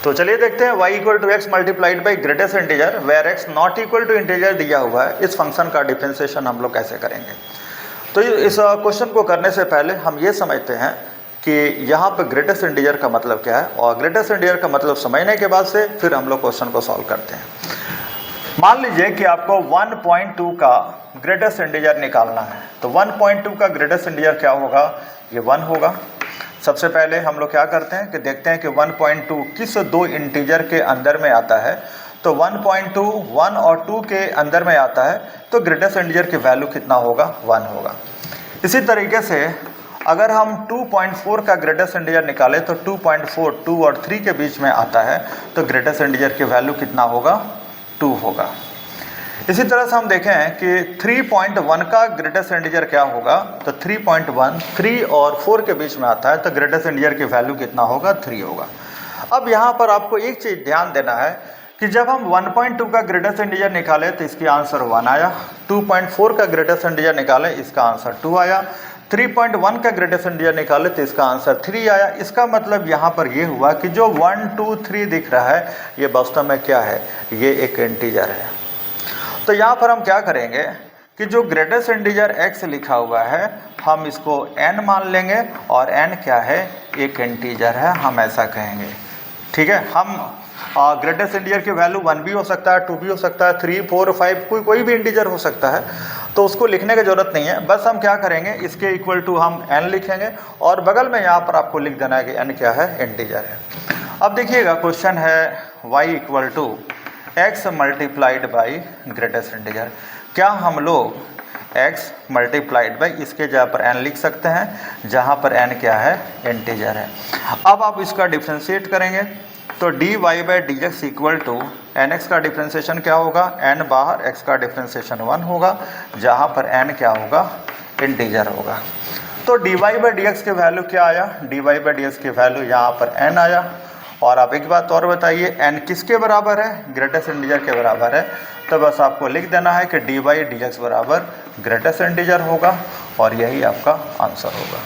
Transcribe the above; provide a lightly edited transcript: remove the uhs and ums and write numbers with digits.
तो चलिए देखते हैं y equal to x multiplied by greatest integer where x not equal to integer दिया हुआ है, इस फंक्शन का डिफरेंशिएशन हम लोग कैसे करेंगे। तो इस क्वेश्चन को करने से पहले हम ये समझते हैं कि यहाँ पे ग्रेटेस्ट इंटीजर का मतलब क्या है, और ग्रेटेस्ट इंटीजर का मतलब समझने के बाद से फिर हम लोग क्वेश्चन को सॉल्व करते हैं। मान लीजिए कि आपको 1.2 का ग्रेटेस्ट इंटीजर निकालना है, तो 1.2 का ग्रेटेस्ट इंटीजर क्या होगा, ये 1 होगा। सबसे पहले हम लोग क्या करते हैं कि देखते हैं कि 1.2 किस दो इंटीजर के अंदर में आता है। तो 1.2 1 और 2 के अंदर में आता है, तो ग्रेटेस्ट इंटीजर की वैल्यू कितना होगा, 1 होगा। इसी तरीके से अगर हम 2.4 का ग्रेटेस्ट इंटीजर निकालें तो 2.4 2 और 3 के बीच में आता है, तो ग्रेटेस्ट इंटीजर की वैल्यू कितना होगा, 2 होगा। इसी तरह से हम देखें कि 3.1 का ग्रेटेस्ट इंटीजर क्या होगा, तो 3.1 3 और 4 के बीच में आता है, तो ग्रेटेस्ट इंटीजर की वैल्यू कितना होगा, 3 होगा। अब यहाँ पर आपको एक चीज़ ध्यान देना है कि जब हम 1.2 का ग्रेटेस्ट इंटीजर निकाले तो इसकी आंसर 1 आया, 2.4 का ग्रेटेस्ट इंटीजर निकाले इसका आंसर 2 आया, 3.1 का ग्रेटेस्ट इंटीजर निकाले तो इसका आंसर 3 आया। इसका मतलब यहाँ पर ये हुआ कि जो 1 2 3 दिख रहा है ये वास्तव में क्या है, ये एक इंटीजर है। तो यहाँ पर हम क्या करेंगे कि जो ग्रेटेस्ट इंटीजर x लिखा हुआ है हम इसको n मान लेंगे, और n क्या है, एक इंटीजर है, हम ऐसा कहेंगे। ठीक है, हम ग्रेटेस्ट इंटीजर की वैल्यू 1 भी हो सकता है, 2 भी हो सकता है, 3 4 5 कोई भी इंटीजर हो सकता है, तो उसको लिखने की ज़रूरत नहीं है। बस हम क्या करेंगे, इसके इक्वल टू हम n लिखेंगे और बगल में यहाँ पर आपको लिख देना है कि n क्या है, इंटीजर है। अब देखिएगा क्वेश्चन है y equal to x multiplied by greatest integer. क्या हम लोग x मल्टीप्लाइड बाई इसके जगह पर n लिख सकते हैं, जहाँ पर n क्या है, इंटीजर है। अब आप इसका डिफ्रेंशिएट करेंगे तो dy by D X equal to nx का डिफ्रेंशिएशन क्या होगा, n बाहर, x का डिफ्रेंशिएशन 1 होगा, जहाँ पर n क्या होगा, इंटीजर होगा। तो dy बाई डी एक्स की वैल्यू क्या आया, dy बाई डी एक्स की वैल्यू यहाँ पर n आया। और आप एक बात और बताइए, n किसके बराबर है, ग्रेटेस्ट इंटीजर के बराबर है। तो बस आपको लिख देना है कि dy बाई डी एक्स बराबर ग्रेटेस्ट इंटीजर होगा, और यही आपका आंसर होगा।